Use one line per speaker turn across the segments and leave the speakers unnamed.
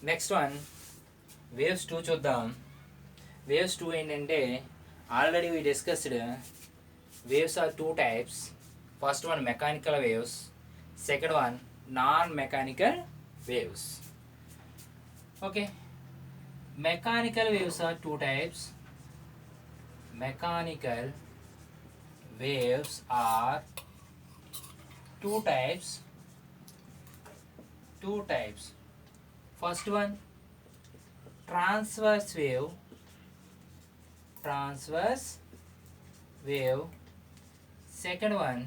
Next one waves 2 చూద్దాం. Waves 2 ఏంటంటే already we discussed waves are two types. First one mechanical waves, second one non-mechanical waves. Okay, mechanical waves are two types. Mechanical waves are two types. First one transverse wave. Second one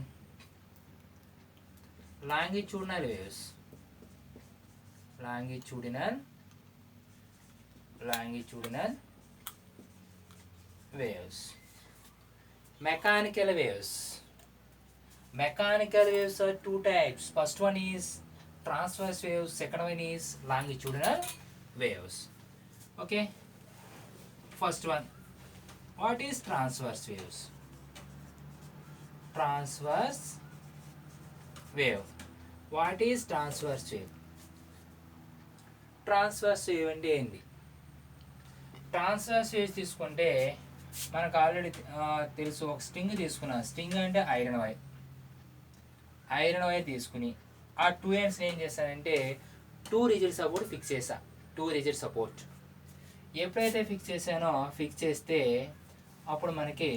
longitudinal waves. Longitudinal waves. Mechanical waves are two types. First one is transverse waves, second one is longitudinal waves. Okay, first one, what is transverse waves? What is transverse wave? Transverse wave అంటే ఏంటి? Transverse waves తీసుకుంటే మనకు already తెలుసు. ఒక string తీసుకున్నాను. String అంటే iron wire తీసుకుని ఆ 2 ends ఏం చేశానంటే 2 రిజిడ్ సపోర్ట్ ఫిక్స్ చేసా. 2 రిజిడ్ సపోర్ట్ ఎప్పుడైతే ఫిక్స్ చేస్తే అప్పుడు మనకి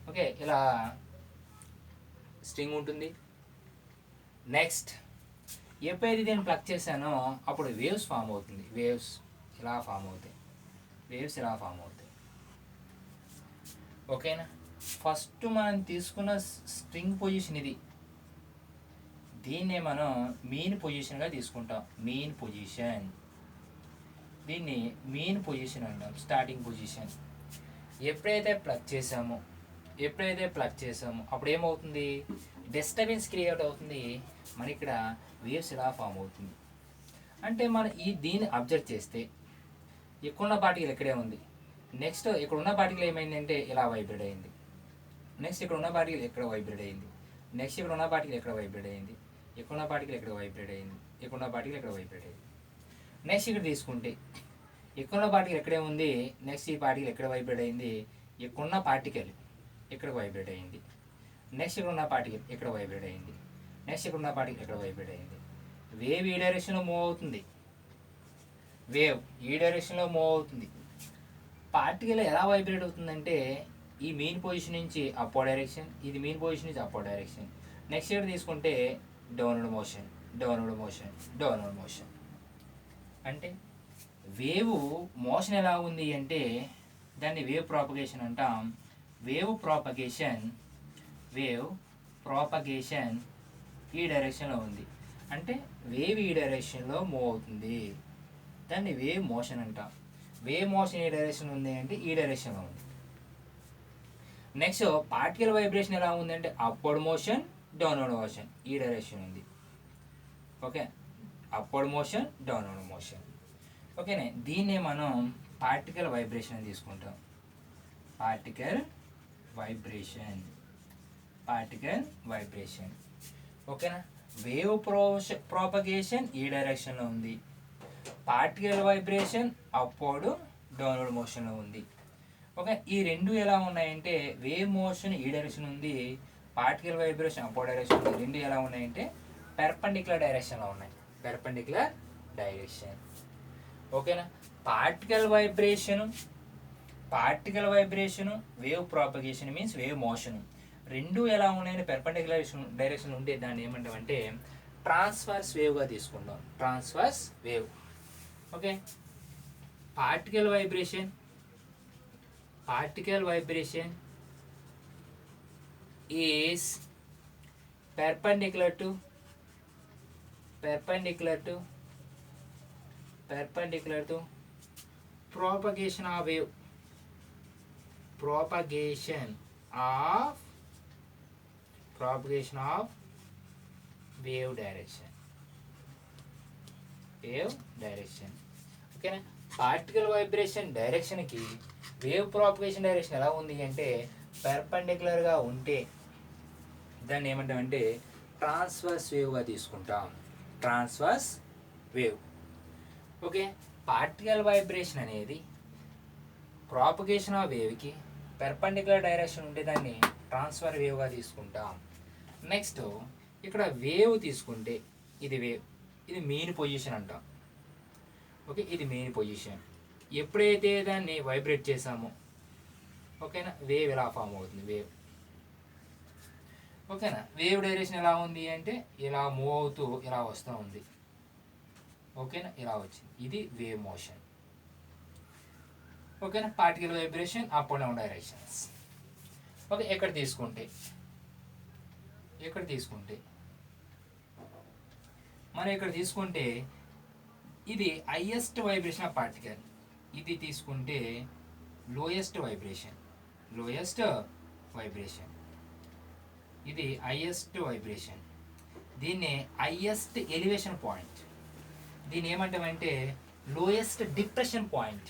ఓకే ఇలా స్ట్రింగ్ ఉంటుంది. నెక్స్ట్ ఎప్పుడైతే దీన్ని ప్లగ్ చేశానో అప్పుడు వేవ్స్ ఫామ్ అవుతుంది. వేవ్స్ ఇలా ఫామ్ అవుతాయి. ఓకేనా? ఫస్ట్ మనం తీసుకున్న స్ట్రింగ్ పొజిషన్ ఇది. దీన్నే మనం మెయిన్ పొజిషన్గా తీసుకుంటాం. దీన్ని మెయిన్ పొజిషన్ అంటాం. Starting position. ఎప్పుడైతే ప్లగ్ చేసామో అప్పుడు ఏమవుతుంది? డిస్టర్బెన్స్ క్రియేట్ అవుతుంది. మన ఇక్కడ వేవ్స్ ఇలా ఫామ్ అవుతుంది. అంటే మనం దీన్ని అబ్జర్వ్ చేస్తే ఇక్కడున్న పార్టికల్ ఇక్కడే ఉంది. నెక్స్ట్ ఇక్కడ ఉన్న పార్టికల్ ఏమైందంటే ఇలా వైబ్రేట్ అయింది. నెక్స్ట్ ఇక్కడ ఉన్న పార్టికల్ ఇక్కడ వైబ్రేట్ అయింది. నెక్స్ట్ ఇక్కడ ఉన్న పార్టికల్ ఇక్కడ వైబ్రేట్ అయింది. ఇక్కడున్న పార్టికల్ ఇక్కడ వైబ్రేట్ అయింది. ఇక్కడున్న పార్టికల్ ఇక్కడ వైబ్రేట్ అయింది. నెక్స్ట్ ఇక్కడ తీసుకుంటే ఇక్కడున్న పార్టికల్ ఇక్కడే ఉంది. నెక్స్ట్ ఈ పార్టికల్ ఎక్కడ వైబ్రేట్ అయింది? ఇక్కడున్న పార్టికల్ ఇక్కడ వైబ్రేట్ అయింది. నెక్స్ట్ ఇక్కడ ఉన్న పార్టికల్ ఇక్కడ వైబ్రేట్ అయింది. నెక్స్ట్ ఇక్కడ ఉన్న పార్టికల్ ఇక్కడ వైబ్రేట్ అయింది. వేవ్ ఈ డైరెక్షన్లో మూవ్ అవుతుంది. పార్టికల్ ఎలా వైబ్రేట్ అవుతుందంటే ఈ మెయిన్ పొజిషన్ నుంచి అప్పో డైరెక్షన్, ఇది మెయిన్ పొజిషన్ నుంచి అప్పో డైరెక్షన్. నెక్స్ట్ ఇక్కడ తీసుకుంటే డౌన్వర్డ్ మోషన్. అంటే వేవ్ మోషన్ ఎలా ఉంది అంటే దాన్ని వేవ్ ప్రాపగేషన్ అంటాం. వేవ్ ప్రాపగేషన్ ఈ డైరెక్షన్లో ఉంది. అంటే వేవ్ ఈ డైరెక్షన్లో మూవ్ అవుతుంది. దాన్ని వేవ్ మోషన్ అంటాం. వేవ్ మోషన్ ఏ డైరెక్షన్ ఉంది అంటే ఈ డైరెక్షన్లో ఉంది. నెక్స్ట్ పార్టికల్ వైబ్రేషన్ ఎలా ఉంది అంటే అప్వర్డ్ మోషన్, డౌన్వర్డ్ మోషన్ ఈ డైరెక్షన్ ఉంది. Okay, upward motion, downward motion. ఓకేనే, దీన్నే మనం పార్టికల్ వైబ్రేషన్ అని తీసుకుంటాం. Particle vibration. ఓకేనా? వేవ్ ప్రాపగేషన్ ఈ డైరెక్షన్లో ఉంది. పార్టికల్ వైబ్రేషన్ అప్వర్డ్, డౌన్వర్డ్ మోషన్లో ఉంది. ఓకే, ఈ రెండు ఎలా ఉన్నాయంటే వేవ్ మోషన్ ఈ డైరెక్షన్ ఉంది, పార్టికల్ వైబ్రేషన్ అప్వర్డ్ డైరెక్షన్ ఉంది. రెండు ఎలా ఉన్నాయంటే పెర్పెండిక్యులర్ డైరెక్షన్లో ఉన్నాయి. ఓకేనా? Particle vibration wave propagation means wave motion రెండు ఎలా ఉన్నాయని పెర్పెండిక్యులర్ డైరెక్షన్ ఉంటే దాన్ని ఏమంటామంటే ట్రాన్స్వర్స్ వేవ్గా తీసుకుంటాం. Transverse wave. Okay, particle vibration is perpendicular to propagation of wave. Propagation of wave direction. ఓకేనా? పార్టికల్ వైబ్రేషన్ డైరెక్షన్కి వేవ్ ప్రాపగేషన్ డైరెక్షన్ ఎలా ఉంది అంటే పెర్పెండిక్యులర్గా ఉంటే దాన్ని ఏమంటామంటే ట్రాన్స్వర్స్ వేవ్గా తీసుకుంటాం. Transverse wave. Okay, particle vibration అనేది ప్రాపగేషన్ ఆఫ్ వేవ్కి పెర్పెండిక్యులర్ డైరెక్షన్ ఉంటే దాన్ని ట్రాన్స్ఫర్ వేవ్గా తీసుకుంటాం. నెక్స్ట్ ఇక్కడ వేవ్ తీసుకుంటే ఇది వేవ్, ఇది మెయిన్ పొజిషన్ అంటాం. ఓకే, ఇది మెయిన్ పొజిషన్. ఎప్పుడైతే దాన్ని వైబ్రేట్ చేసామో ఓకేనా వేవ్ ఇలా ఫామ్ అవుతుంది. వేవ్ ఓకేనా, వేవ్ డైరెక్షన్ ఎలా ఉంది అంటే ఇలా మూవ్ అవుతూ ఇలా వస్తూ ఉంది. ఓకేనా, ఇలా వచ్చింది, ఇది వేవ్ మోషన్. ఓకేనా, particle vibration up and down directions. Okay, ఇక్కడ తీసుకుంటే మనం ఇక్కడ తీసుకుంటే ఇది హైయెస్ట్ వైబ్రేషన్ ఆఫ్ పార్టికల్, ఇది తీసుకుంటే లోయెస్ట్ వైబ్రేషన్, ఇది హైయెస్ట్ వైబ్రేషన్. దీన్ని హైయెస్ట్ ఎలివేషన్ పాయింట్, దీన్ని ఏమంటామంటే లోయెస్ట్ డిప్రెషన్ పాయింట్.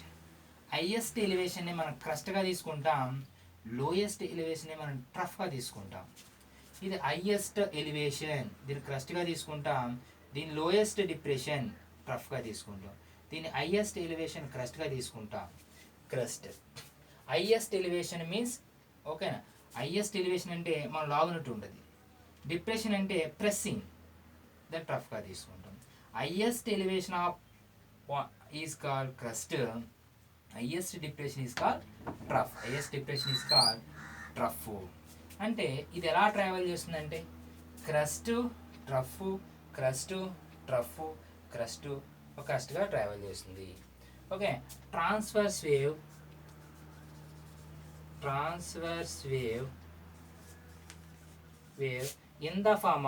హైయెస్ట్ ఎలివేషన్ని మనం క్రస్ట్గా తీసుకుంటాం, లోయెస్ట్ ఎలివేషన్ని మనం ట్రఫ్గా తీసుకుంటాం. ఇది హైయెస్ట్ ఎలివేషన్, దీన్ని క్రస్ట్గా తీసుకుంటాం. దీని లోయెస్ట్ డిప్రెషన్ ట్రఫ్గా తీసుకుంటాం. దీన్ని హైయెస్ట్ ఎలివేషన్ క్రస్ట్గా తీసుకుంటాం. క్రస్ట్ హైయెస్ట్ ఎలివేషన్ మీన్స్ ఓకేనా, హైయెస్ట్ ఎలివేషన్ అంటే మనం లాగునట్టు ఉంటుంది. డిప్రెషన్ అంటే ప్రెస్సింగ్, దాన్ని ట్రఫ్గా తీసుకుంటాం. Highest elevation of is called crust, highest depression is called trough. అంటే ఇది ఎలా ట్రావెల్ చేస్తుందంటే క్రస్ట్ క్రస్ట్గా ట్రావెల్ చేస్తుంది. Okay, transverse wave in the form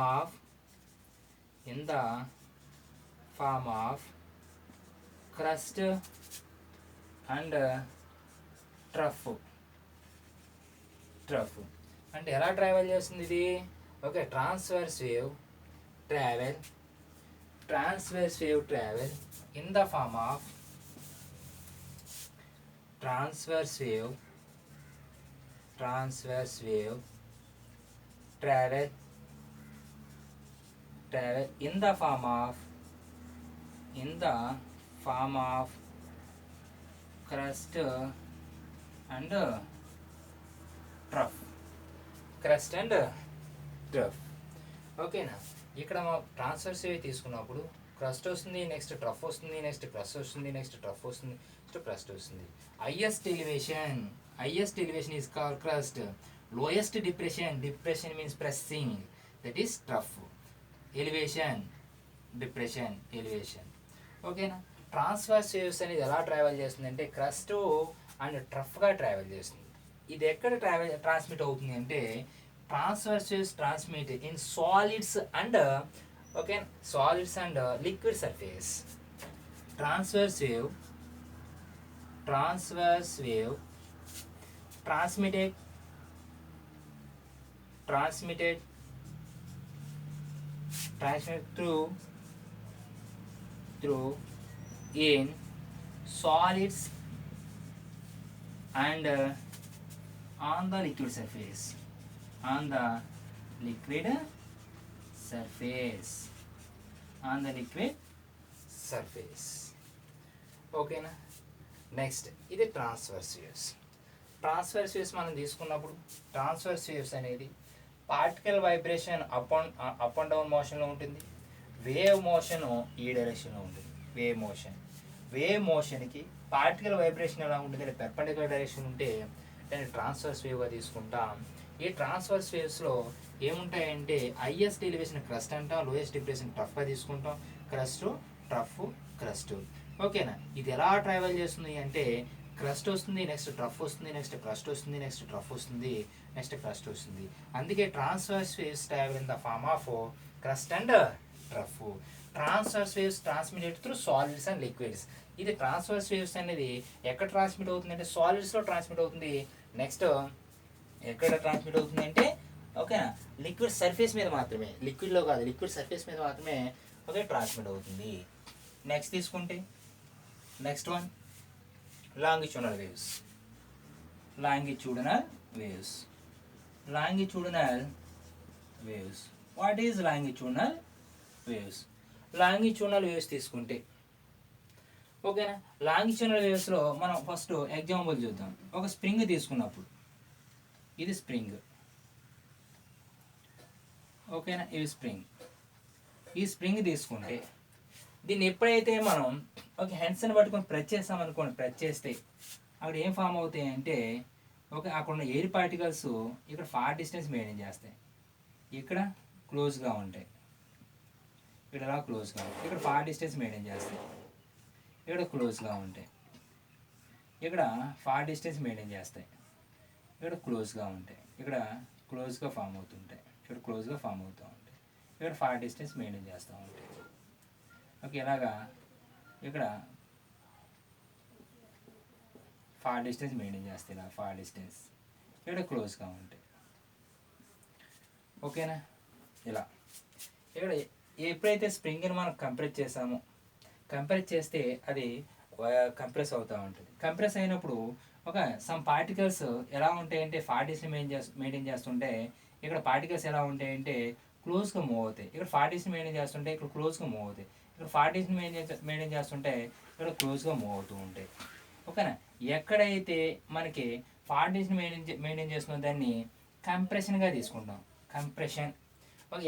of crust and trough. అంటే ఎలా ట్రావెల్ చేస్తుంది ఇది? Okay, transverse wave travel in the form of transverse wave travel in the form of crust and trough. ఓకేనా, ఇక్కడ transverse wave తీసుకున్నప్పుడు crust వస్తుంది, next trough వస్తుంది, next crust వస్తుంది, నెక్స్ట్ ట్రఫ్ వస్తుంది, నెక్స్ట్ క్రస్ట్ వస్తుంది. Highest elevation is called crust. Lowest depression means pressing, that is trough. Elevation ఓకేనా. Transverse waves అనేది ఎలా ట్రావెల్ చేస్తుంది అంటే క్రస్ట్ అండ్ ట్రఫ్గా ట్రావెల్ చేస్తుంది. ఇది ఎక్కడ ట్రాన్స్మిట్ అవుతుంది అంటే transverse waves transmit in solids and liquid surface. Transverse wave transmitted through in solids and on the liquid surface. ఓకేనా. నెక్స్ట్ ఇది ట్రాన్స్వర్స్ వేవ్స్ మనం తీసుకున్నప్పుడు ట్రాన్స్వర్స్ వేవ్స్ అనేది particle vibration up and down మోషన్లో ఉంటుంది. వేవ్ మోషన్ ఈ డైరెక్షన్లో ఉంటుంది. వేవ్ మోషన్కి పార్టికల్ వైబ్రేషన్ ఎలా ఉంటుంది అంటే పెర్పెండిక్యులర్ డైరెక్షన్ ఉంటే దాన్ని ట్రాన్స్వర్స్ వేవ్గా తీసుకుంటాం. ఈ ట్రాన్స్వర్స్ వేవ్స్లో ఏముంటాయంటే హైయెస్ట్ ఎలివేషన్ క్రస్ట్ అంటాం, లోయెస్ట్ డిప్రెషన్ ట్రఫ్గా తీసుకుంటాం. క్రస్ట్ ఓకేనా. ఇది ఎలా ట్రావెల్ చేస్తుంది అంటే క్రస్ట్ వస్తుంది, నెక్స్ట్ ట్రఫ్ వస్తుంది, నెక్స్ట్ క్రస్ట్ వస్తుంది, నెక్స్ట్ ట్రఫ్ వస్తుంది, నెక్స్ట్ క్రస్ట్ వస్తుంది. అందుకే transverse waves travel in the form of crust and trough. Transverse waves transmitted through solids and liquids. ఇది ట్రాన్స్వర్స్ వేవ్స్ అనేది ఎక్కడ ట్రాన్స్మిట్ అవుతుంది అంటే సాలిడ్స్లో ట్రాన్స్మిట్ అవుతుంది. నెక్స్ట్ ఎక్కడ ట్రాన్స్మిట్ అవుతుంది అంటే ఓకేనా లిక్విడ్ సర్ఫేస్ మీద మాత్రమే, లిక్విడ్లో కాదు, లిక్విడ్ సర్ఫేస్ మీద మాత్రమే ఓకే ట్రాన్స్మిట్ అవుతుంది. నెక్స్ట్ తీసుకుంటే next one longitudinal waves. What is longitudinal waves తీసుకుంటే ఓకేనా. లాంగిట్యూడినల్ వేవ్స్లో మనం ఫస్ట్ ఎగ్జాంపుల్ చూద్దాం. ఒక స్ప్రింగ్ తీసుకున్నప్పుడు, ఇది స్ప్రింగ్, ఓకేనా, ఇది స్ప్రింగ్. ఈ స్ప్రింగ్ తీసుకుంటే దీన్ని ఎప్పుడైతే మనం ఒక హ్యాండ్స్ని పట్టుకొని ప్రెస్ చేస్తామనుకోండి, ప్రెస్ చేస్తే అక్కడ ఏం ఫామ్ అవుతాయి అంటే, ఓకే, అక్కడ ఉన్న ఎయిర్ పార్టికల్స్ ఇక్కడ ఫార్ డిస్టెన్స్ మెయింటైన్ చేస్తాయి, ఇక్కడ క్లోజ్గా ఉంటాయి, ఇక్కడ ఎలా క్లోజ్గా ఉంటాయి, ఇక్కడ ఫార్ డిస్టెన్స్ మెయింటైన్ చేస్తాయి, ఇక్కడ క్లోజ్గా ఉంటాయి, ఇక్కడ ఫార్ డిస్టెన్స్ మెయింటైన్ చేస్తాయి, ఇక్కడ క్లోజ్గా ఉంటాయి, ఇక్కడ క్లోజ్గా ఫామ్ అవుతుంటాయి, ఇక్కడ క్లోజ్గా ఫామ్ అవుతూ ఉంటాయి, ఇక్కడ ఫార్ డిస్టెన్స్ మెయింటైన్ చేస్తూ ఉంటాయి. ఓకే, ఇలాగా ఇక్కడ ఫార్ డిస్టెన్స్ మెయింటైన్ చేస్తాయి, ఇలా ఫార్ డిస్టెన్స్, ఇక్కడ క్లోజ్గా ఉంటాయి. ఓకేనా. ఇలా ఇక్కడ ఎప్పుడైతే స్ప్రింగ్ని మనం కంప్రెస్ చేసామో, కంప్రెస్ చేస్తే అది కంప్రెస్ అవుతూ ఉంటుంది. కంప్రెస్ అయినప్పుడు ఒక సమ్ పార్టికల్స్ ఎలా ఉంటాయంటే ఫార్ డిస్టెన్స్ మెయింటైన్ చేస్తుంటే ఇక్కడ పార్టికల్స్ ఎలా ఉంటాయంటే క్లోజ్గా మూవ్ అవుతాయి, ఇక్కడ ఫార్ డిస్టెన్స్ మెయింటైన్ చేస్తుంటే ఇక్కడ క్లోజ్గా మూవ్ అవుతాయి, ఇక్కడ ఫార్ డిస్టెన్స్ మెయింటైన్ చేస్తుంటే ఇక్కడ క్లోజ్గా మూవ్ అవుతూ ఉంటాయి. ఓకేనా. ఎక్కడైతే మనకి ఫార్ డిస్టెన్స్ మెయింటైన్ చేస్తున్న దాన్ని కంప్రెషన్గా తీసుకుంటాం, కంప్రెషన్.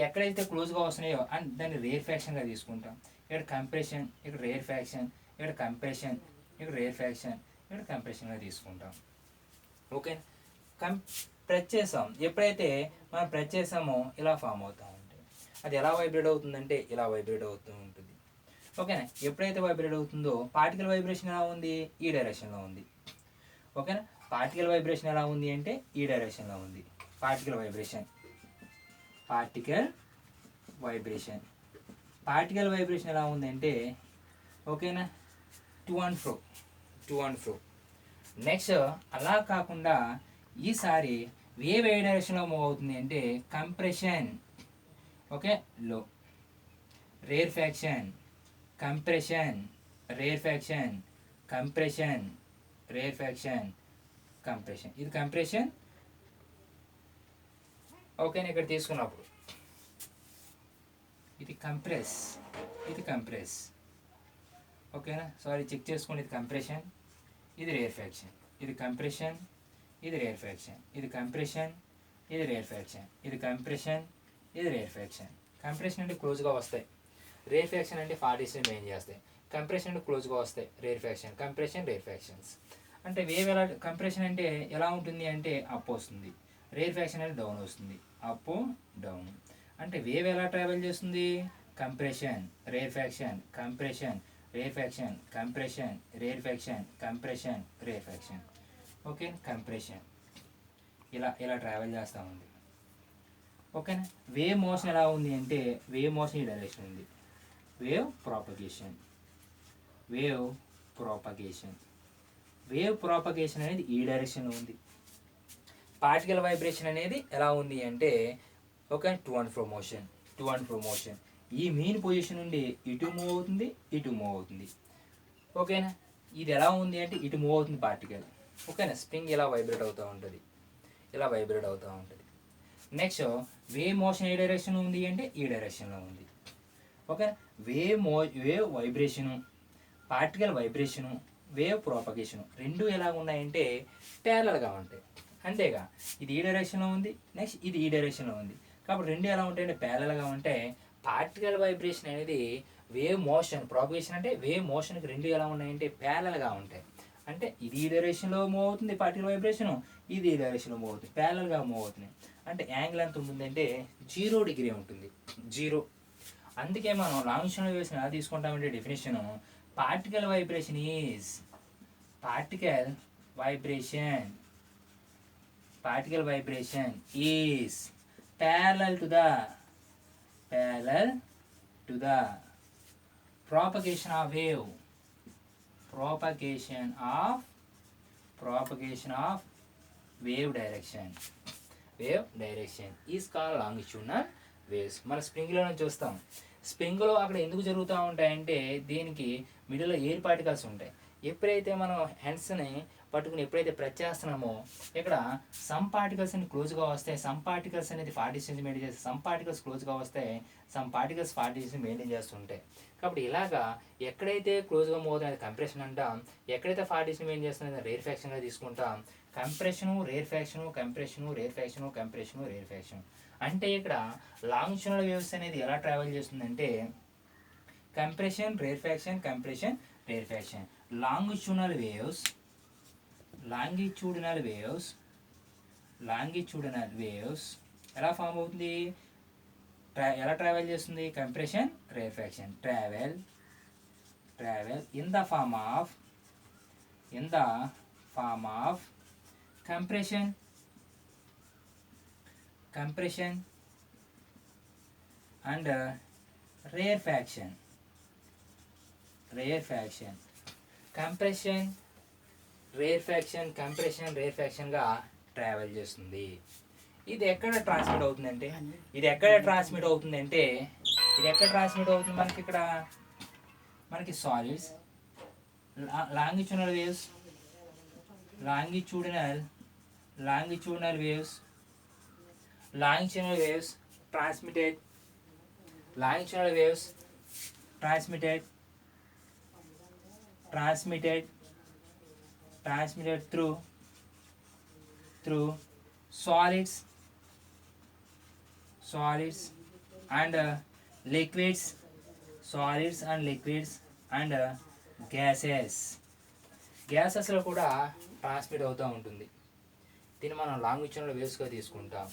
ఎక్కడైతే క్లోజ్గా వస్తున్నాయో అండ్ దాన్ని రేర్ ఫ్యాక్షన్గా తీసుకుంటాం. ఇక్కడ కంప్రెషన్, ఇక్కడ రేర్ ఫ్యాక్షన్, ఇక్కడ కంప్రెషన్, ఇక్కడ రేర్ ఫ్యాక్షన్, ఇక్కడ కంప్రెషన్గా తీసుకుంటాం. ఓకే. ప్రెస్ చేసాం, ఎప్పుడైతే మనం ప్రెస్ చేసామో ఇలా ఫామ్ అవుతూ ఉంటుంది. అది ఎలా వైబ్రేట్ అవుతుందంటే ఇలా వైబ్రేట్ అవుతూ ఉంటుంది. ఓకేనా. ఎప్పుడైతే వైబ్రేట్ అవుతుందో పార్టికల్ వైబ్రేషన్ ఎలా ఉంది, ఈ డైరెక్షన్లో ఉంది. ఓకేనా. పార్టికల్ వైబ్రేషన్ ఎలా ఉంది అంటే ఈ డైరెక్షన్లో ఉంది. Particle vibration, particle vibration, particle vibration ఎలా ఉందంటే ఓకేనా, టు అండ్ ఫ్రో. నెక్స్ట్ అలా కాకుండా ఈసారి వేవ్ ఏ డైరెక్షన్లో మూవ్ అవుతుంది అంటే కంప్రెషన్, ఓకే, లో, rare faction, compression, rarefaction, compression, rarefaction, compression. ఇది కంప్రెషన్. ఓకేనా. ఇక్కడ తీసుకున్నప్పుడు ఇది కంప్రెస్, ఇది కంప్రెస్. ఓకేనా. సారీ, చెక్ చేసుకోండి. ఇది కంప్రెషన్, ఇది రేర్ ఫ్యాక్షన్, ఇది కంప్రెషన్, ఇది రేర్ ఫ్యాక్షన్, ఇది కంప్రెషన్, ఇది రేర్ ఫ్యాక్షన్, ఇది కంప్రెషన్, ఇది రేర్ ఫ్యాక్షన్. కంప్రెషన్ అంటే క్లోజ్గా వస్తాయి, రేర్ ఫ్యాక్షన్ అంటే ఫార్ డిస్టెన్స్ మెయింటైన్ చేస్తాయి, కంప్రెషన్ అంటే క్లోజ్గా వస్తాయి, rare faction, compression, rare factions. అంటే వేవ్ ఎలా, కంప్రెషన్ అంటే ఎలా ఉంటుంది అంటే అప్ వస్తుంది, రేర్ ఫ్యాక్షన్ అంటే డౌన్ వస్తుంది, అప్ డౌన్. అంటే వేవ్ ఎలా ట్రావెల్ చేస్తుంది, compression, rarefaction, compression, rarefaction, compression, rarefaction, compression, rare faction. Okay. Compression ఇలా ట్రావెల్ చేస్తూ ఉంది. ఓకేనా. వేవ్ మోషన్ ఎలా ఉంది అంటే వేవ్ మోషన్ ఈ డైరెక్షన్ ఉంది, wave propagation, wave propagation, wave propagation అనేది ఈ డైరెక్షన్లో ఉంది. పార్టికల్ వైబ్రేషన్ అనేది ఎలా ఉంది అంటే okay, to and fro motion. ఈ మెయిన్ పొజిషన్ నుండి ఇటు మూవ్ అవుతుంది, ఇటు మూవ్ అవుతుంది. ఓకేనా. ఇది ఎలా ఉంది అంటే ఇటు మూవ్ అవుతుంది పార్టికల్. ఓకేనా. స్ప్రింగ్ ఇలా వైబ్రేట్ అవుతూ ఉంటుంది, ఇలా వైబ్రేట్ అవుతూ ఉంటుంది. నెక్స్ట్ వేవ్ మోషన్ ఏ డైరెక్షన్ ఉంది అంటే ఈ డైరెక్షన్లో ఉంది. ఓకేనా. Wave vibration, particle vibration, wave ప్రాపగేషను రెండు ఎలా ఉన్నాయంటే ప్యారలల్గా ఉంటాయి. అంతేగా, ఇది ఈ డైరెక్షన్లో ఉంది, నెక్స్ట్ ఇది ఈ డైరెక్షన్లో ఉంది. కాబట్టి రెండు ఎలా ఉంటాయంటే ప్యారలల్గా ఉంటాయి. పార్టికల్ వైబ్రేషన్ అనేది వేవ్ మోషన్, ప్రాపగేషన్ అంటే వేవ్ మోషన్కి రెండు ఎలా ఉన్నాయంటే ప్యారలల్గా ఉంటాయి. అంటే ఇది ఈ డైరెక్షన్లో మూవ్ అవుతుంది పార్టికల్ వైబ్రేషను, ఇది ఈ డైరెక్షన్లో మూవ్ అవుతుంది, ప్యారలల్గా మూవ్ అవుతుంది. అంటే యాంగిల్ ఎంత ఉంటుందంటే 0 డిగ్రీ ఉంటుంది, 0. అందుకే మనం లాంగిట్యూడినల్ వేవ్స్ ఎలా తీసుకుంటామంటే definition, particle vibration is parallel to the propagation of wave, wave direction is called longitudinal waves. మన స్ప్రింగ్లో నుంచి చూస్తాం. స్ప్రింగ్లో అక్కడ ఎందుకు జరుగుతూ ఉంటాయంటే దీనికి మిడిల్లో ఎయిర్ పార్టికల్స్ ఉంటాయి. ఎప్పుడైతే మనం హ్యాండ్స్ని పట్టుకుని ఎప్పుడైతే ప్రెస్ చేస్తున్నామో ఇక్కడ సమ్ పార్టికల్స్ అని క్లోజ్గా వస్తాయి, సమ్ పార్టికల్స్ అనేది 40 డిస్టెన్స్ మెయింటైన్ చేస్తాయి, సమ్ పార్టికల్స్ క్లోజ్గా వస్తాయి, సమ్ పార్టికల్స్ 40 డిస్టెన్స్ మెయింటైన్ చేస్తుంటాయి. కాబట్టి ఇలాగా ఎక్కడైతే క్లోజ్గా మూవ్ అవుతుంది కంప్రెషన్ అంటాం, ఎక్కడైతే 40 డిస్టెన్స్ మెయింటైన్ చేస్తుంది రేర్ ఫ్యాక్షన్గా తీసుకుంటాం. Compression, rarefaction, compression, rarefaction, compression, rarefaction. అంటే ఇక్కడ లాంగిట్యూడినల్ వేవ్స్ అనేది ఎలా ట్రావెల్ చేస్తుందంటే compression, rarefaction, compression, rarefaction. Longitudinal waves ఎలా ఫామ్ అవుతుంది, ఎలా ట్రావెల్ చేస్తుంది? Compression, rarefaction. Travel in the form of compression and rare fraction. Compression, rare fraction గా ట్రావెల్ చేస్తుంది. ఇది ఎక్కడ ట్రాన్స్మిట్ అవుతుందంటే మనకి ఇక్కడ మనకి solids longitudinal waves transmitted through solids and liquids and గ్యాసెస్లో కూడా ట్రాన్స్మిట్ అవుతూ ఉంటుంది. దీన్ని మనం లాంగిట్యూడినల్ వేవ్స్గా తీసుకుంటాం.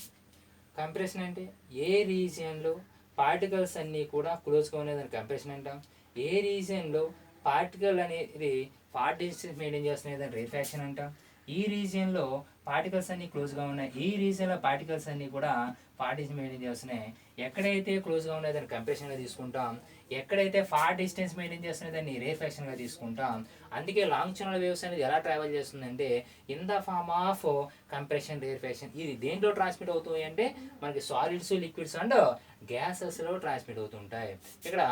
కంప్రెషన్ అంటే ఏ రీజియన్లో పార్టికల్స్ అన్నీ కూడా క్లోజ్గా ఉన్నదని కంప్రెషన్ అంటాం. ఏ రీజియన్లో పార్టికల్ అనేది 40 డిస్టెన్స్ మెయింటైన్ చేస్తున్నదని రేర్ ఫ్యాక్షన్ అంటాం. ఈ రీజియన్లో పార్టికల్స్ అన్నీ క్లోజ్గా ఉన్నాయి, ఈ రీజియన్లో పార్టికల్స్ అన్నీ కూడా 40 డిస్టెన్స్ మెయింటైన్ చేస్తున్నాయి. ఎక్కడైతే క్లోజ్గా ఉన్నాయో దాన్ని కంప్రెషన్గా తీసుకుంటాం, ఎక్కడైతే 40 డిస్టెన్స్ మెయింటైన్ చేస్తున్నాయో దాన్ని రేర్ ఫ్యాక్షన్గా తీసుకుంటాం. అందుకే లాంగిట్యూడినల్ వేవ్స్ అనేది ఎలా ట్రావెల్ చేస్తుందంటే in the form of compression, rarefaction. ఇది దేంట్లో ట్రాన్స్మిట్ అవుతాయి అంటే మనకి సాలిడ్స్, లిక్విడ్స్ అండ్ గ్యాసెస్లో ట్రాన్స్మిట్ అవుతుంటాయి. ఇక్కడ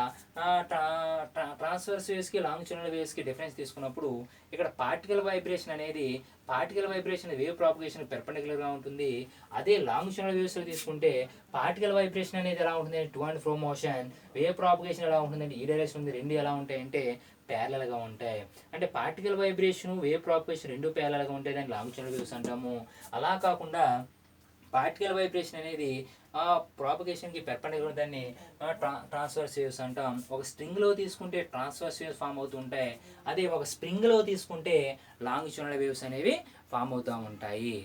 ట్రాన్స్వర్స్ వేవ్స్కి లాంగిట్యూడినల్ వేవ్స్కి డిఫరెన్స్ తీసుకున్నప్పుడు ఇక్కడ పార్టికల్ వైబ్రేషన్ వేవ్ ప్రాపగేషన్ పెర్పెండిక్యులర్గా ఉంటుంది. అదే లాంగిట్యూడినల్ వేవ్స్లో తీసుకుంటే పార్టికల్ వైబ్రేషన్ అనేది ఎలా ఉంటుంది, to and fro motion. Wave propagation ఎలా ఉంటుందంటే ఈ డైరెక్షన్ ఉంది. రెండు ఎలా ఉంటాయంటే ప్యారలల్గా ఉంటాయి. అంటే పార్టికల్ వైబ్రేషన్, వేవ్ ప్రాపగేషన్ రెండు ప్యారలల్గా ఉంటాయి, దాన్ని లాంగిట్యూడినల్ వేవ్స్ అంటాము. అలా కాకుండా పార్టికల్ వైబ్రేషన్ అనేది ప్రాపగేషన్కి పెర్పెండిక్యులర్, దాన్ని ట్రాన్స్వర్స్ వేవ్స్ అంటాం. ఒక స్ట్రింగ్లో తీసుకుంటే ట్రాన్స్వర్స్ వేవ్స్ ఫామ్ అవుతుంటాయి, అదే ఒక స్ప్రింగ్లో తీసుకుంటే లాంగిట్యూడినల్ వేవ్స్ అనేవి ఫామ్ అవుతూ ఉంటాయి.